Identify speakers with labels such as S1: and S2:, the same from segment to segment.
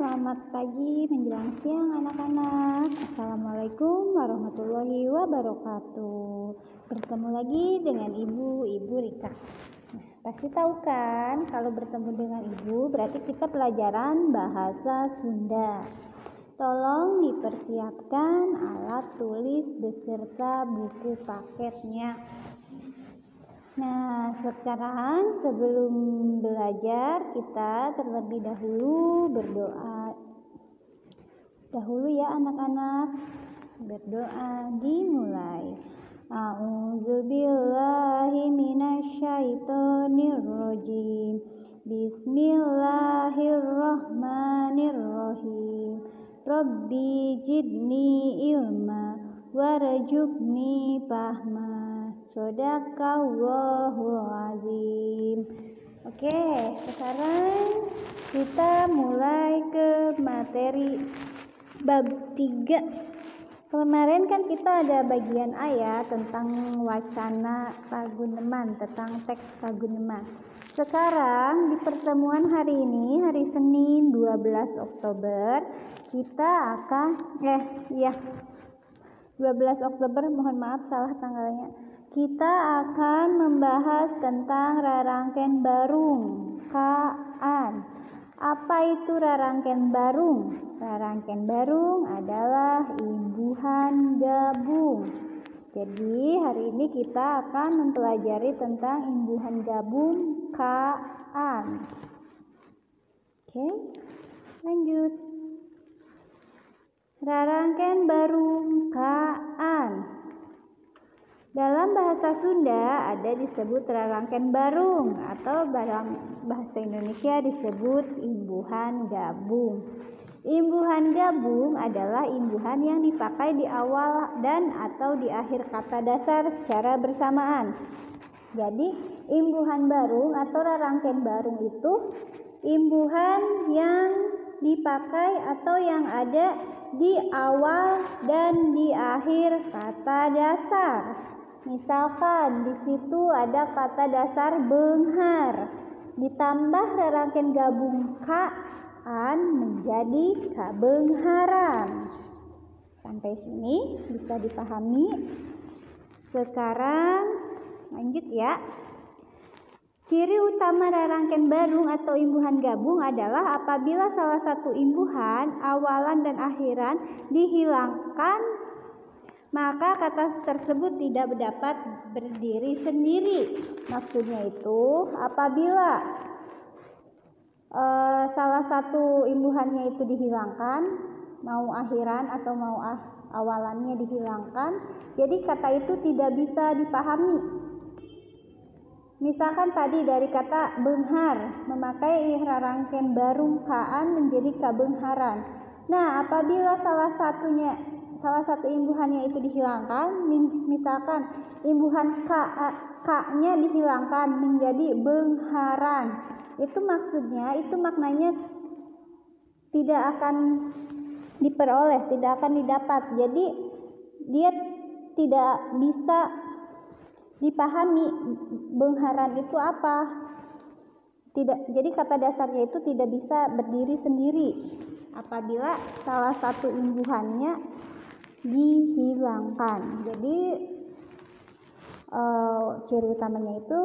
S1: selamat pagi menjelang siang anak-anak. Assalamualaikum warahmatullahi wabarakatuh. Bertemu lagi dengan Ibu Rika. Pasti tahu kan kalau bertemu dengan Ibu berarti kita pelajaran bahasa Sunda. Tolong dipersiapkan alat tulis beserta buku paketnya. Nah, sekarang sebelum belajar kita terlebih dahulu berdoa. Dahulu ya anak-anak, berdoa dimulai. A'udzubillahi minasyaitonirrajim. Bismillahirrahmanirrahim. Rabbi jidni ilma warjukni fahma. Shadaqallahul azim. Oke, sekarang kita mulai ke materi bab 3. Kemarin kan kita ada bagian ayat tentang wacana paguneman, tentang teks paguneman. Sekarang di pertemuan hari ini, hari Senin 12 Oktober, kita akan 12 Oktober, mohon maaf salah tanggalnya. Kita akan membahas tentang rarangken barung, kaan. Apa itu rarangken barung? Rarangken barung adalah imbuhan gabung. Jadi hari ini kita akan mempelajari tentang imbuhan gabung, kaan. Oke, lanjut. Rarangken barung, kaan. Dalam bahasa Sunda ada disebut rarangken barung atau dalam bahasa Indonesia disebut imbuhan gabung. Imbuhan gabung adalah imbuhan yang dipakai di awal dan atau di akhir kata dasar secara bersamaan. Jadi imbuhan barung atau rarangken barung itu imbuhan yang dipakai atau yang ada di awal dan di akhir kata dasar. Misalkan di situ ada kata dasar beunghar, ditambah rarangken gabung kaan menjadi kabeungharan. Sampai sini bisa dipahami? Sekarang lanjut ya. Ciri utama rarangken barung atau imbuhan gabung adalah apabila salah satu imbuhan, awalan dan akhiran dihilangkan, maka kata tersebut tidak dapat berdiri sendiri. Maksudnya itu apabila salah satu imbuhannya itu dihilangkan, mau akhiran atau mau awalannya dihilangkan, jadi kata itu tidak bisa dipahami. Misalkan tadi dari kata beunghar, memakai rarangken barung kaan menjadi kabeungharan. Nah, apabila salah satu imbuhannya itu dihilangkan, misalkan imbuhan ka-nya dihilangkan menjadi beungharan. Itu maksudnya, itu maknanya tidak akan diperoleh, tidak akan didapat. Jadi dia tidak bisa dipahami beungharan itu apa. Jadi kata dasarnya itu tidak bisa berdiri sendiri apabila salah satu imbuhannya dihilangkan. Jadi ciri utamanya itu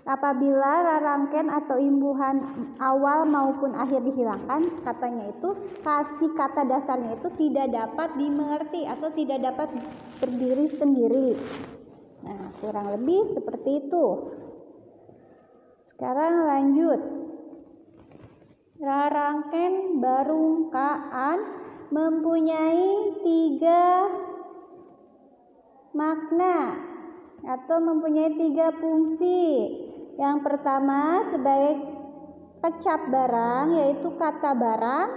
S1: apabila rarangken atau imbuhan awal maupun akhir dihilangkan, katanya itu kata dasarnya itu tidak dapat dimengerti atau tidak dapat berdiri sendiri. Nah, kurang lebih seperti itu. Sekarang lanjut. Rarangken barung kaan mempunyai 3 makna atau mempunyai 3 fungsi. Yang pertama sebagai kecap barang, yaitu kata barang,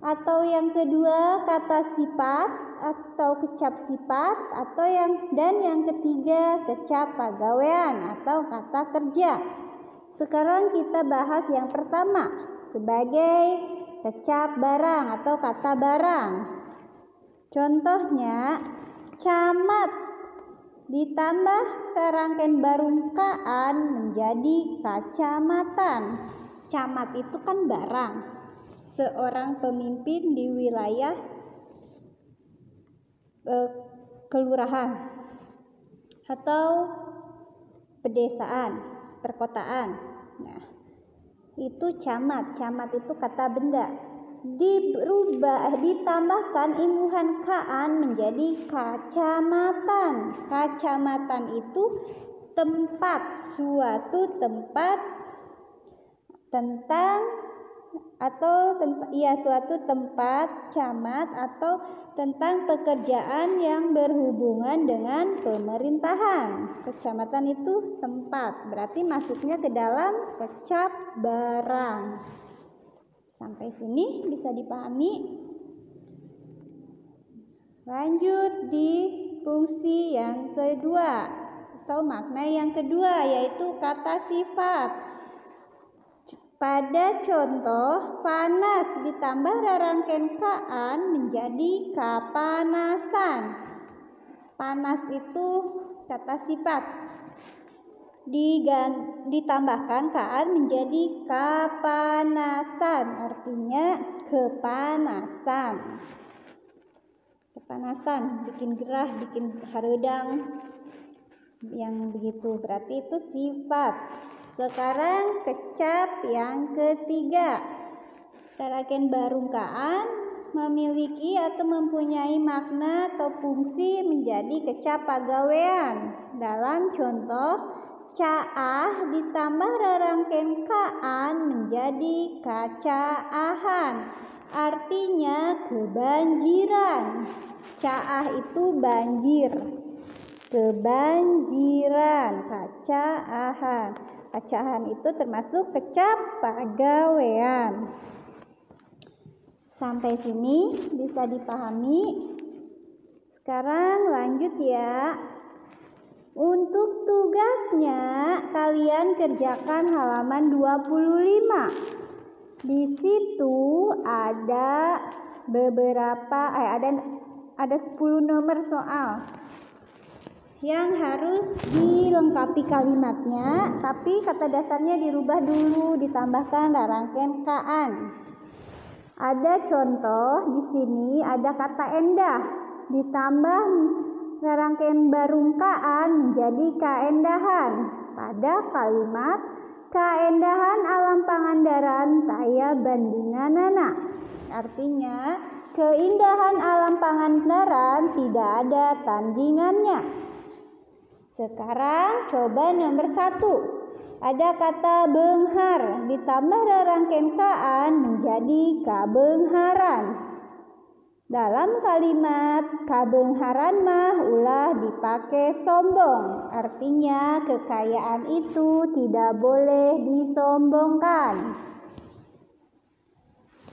S1: atau yang kedua kata sifat atau kecap sifat, atau yang ketiga kecap pagawean atau kata kerja. Sekarang kita bahas yang pertama sebagai kecap barang atau kata barang. Contohnya camat. ditambah rangkaian barungkaan menjadi kacamatan. Camat itu kan barang, seorang pemimpin di wilayah kelurahan atau pedesaan, perkotaan. Nah, itu camat. Camat itu kata benda. Ditambahkan imbuhan kaan menjadi kacamatan. Kacamatan itu tempat, suatu tempat suatu tempat camat atau tentang pekerjaan yang berhubungan dengan pemerintahan. Kecamatan itu tempat, berarti masuknya ke dalam kecap barang. Sampai sini bisa dipahami? Lanjut di fungsi yang kedua atau makna yang kedua, yaitu kata sifat. Pada contoh, panas ditambah rangkaian kaan menjadi kapanasan. Panas itu kata sifat. Ditambahkan kaan menjadi kapanasan, artinya kepanasan. Kepanasan, bikin gerah, bikin haredang, yang begitu, berarti itu sifat. Sekarang kecap yang ketiga. Rangkaian barungkaan memiliki atau mempunyai makna atau fungsi menjadi kecap pagawean. Dalam contoh, caah ditambah rangkaian kaan menjadi kacaahan, artinya kebanjiran. Caah itu banjir, kebanjiran, kacaahan. Kacaahan itu termasuk kecap pagawean. Sampai sini bisa dipahami? Sekarang lanjut ya. Untuk tugasnya kalian kerjakan halaman 25. Di situ ada ada 10 nomor soal yang harus dilengkapi kalimatnya, tapi kata dasarnya dirubah dulu, ditambahkan rangkaian kaan. Ada contoh di sini, ada kata endah, ditambah rangkaian barungkaan menjadi kaendahan. Pada kalimat kaendahan alam Pangandaran taya bandinganana, artinya keindahan alam Pangandaran tidak ada tandingannya. Sekarang coba nomor 1. Ada kata benghar, ditambah rangkaian kaan menjadi kabengharan. Dalam kalimat kabengharan mah ulah dipakai sombong, artinya kekayaan itu tidak boleh disombongkan.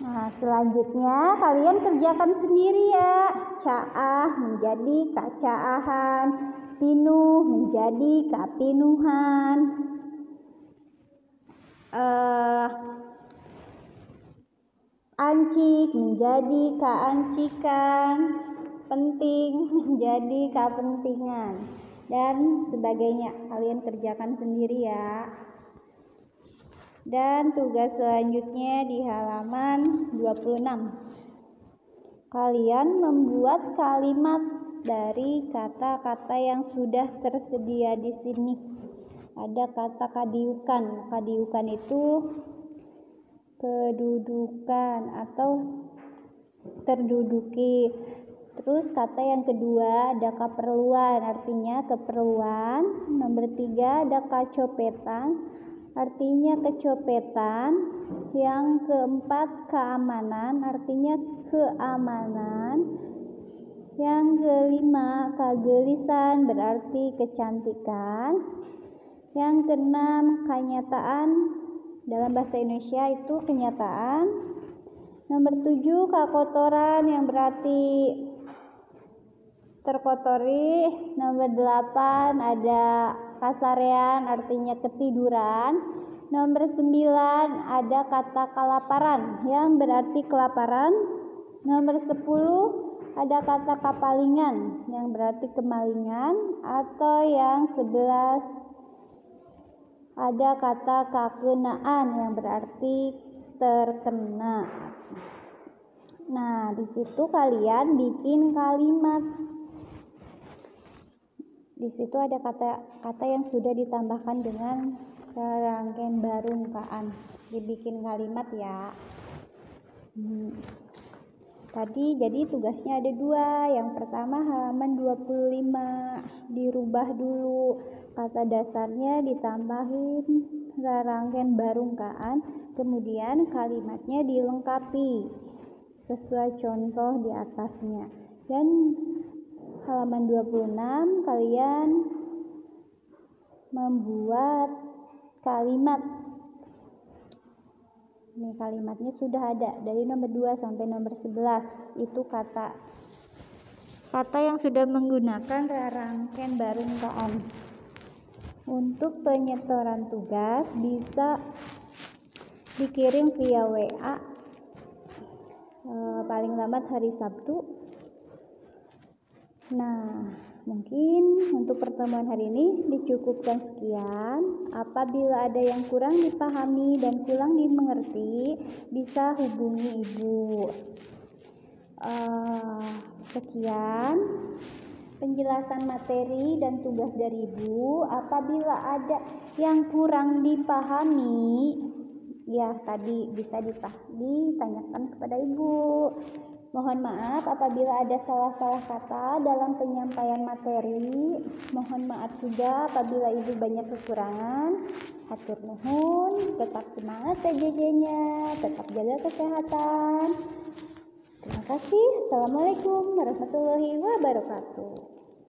S1: Nah, selanjutnya kalian kerjakan sendiri ya. Caah menjadi kacaahan, pinuh menjadi kapinuhan, ancik menjadi kaancikan, penting menjadi kapentingan, dan sebagainya. Kalian kerjakan sendiri ya. Dan tugas selanjutnya di halaman 26. Kalian membuat kalimat dari kata-kata yang sudah tersedia di sini. Ada kata kadiukan. Kadiukan itu kedudukan atau terduduki. Terus kata yang kedua ada keperluan, artinya keperluan. Nomor 3 ada kacopetan, artinya kecopetan. Yang keempat keamanan, artinya keamanan. Yang kelima kagelisan, berarti kecantikan. Yang keenam kenyataan, dalam bahasa Indonesia itu kenyataan. Nomor 7 kakotoran, yang berarti terkotori. Nomor 8 ada kasarean, artinya ketiduran. Nomor 9 ada kata kelaparan, yang berarti kelaparan. Nomor 10 ada kata kapalingan yang berarti kemalingan, atau yang 11 ada kata kakenaan yang berarti terkena. Nah, di situ kalian bikin kalimat. Di situ ada kata-kata yang sudah ditambahkan dengan rangkaian barungkaan. Dibikin kalimat ya. Tadi jadi tugasnya ada 2. Yang pertama halaman 25 dirubah dulu, kata dasarnya ditambahin rangkaian barungkaan, kemudian kalimatnya dilengkapi sesuai contoh di atasnya. Dan halaman 26 kalian membuat kalimat. Ini kalimatnya sudah ada dari nomor 2 sampai nomor 11. Itu kata yang sudah menggunakan rangkaian barungkaan. Untuk penyetoran tugas bisa dikirim via WA paling lambat hari Sabtu. Nah, mungkin untuk pertemuan hari ini dicukupkan sekian. Apabila ada yang kurang dipahami dan kurang dimengerti, bisa hubungi Ibu. Sekian penjelasan materi dan tugas dari Ibu. Apabila ada yang kurang dipahami, ya tadi bisa ditanyakan kepada Ibu. Mohon maaf apabila ada salah-salah kata dalam penyampaian materi. Mohon maaf juga apabila Ibu banyak kekurangan. Hatur nuhun, tetap semangat PJJ-nya, tetap jaga kesehatan. Terima kasih. Assalamualaikum warahmatullahi wabarakatuh.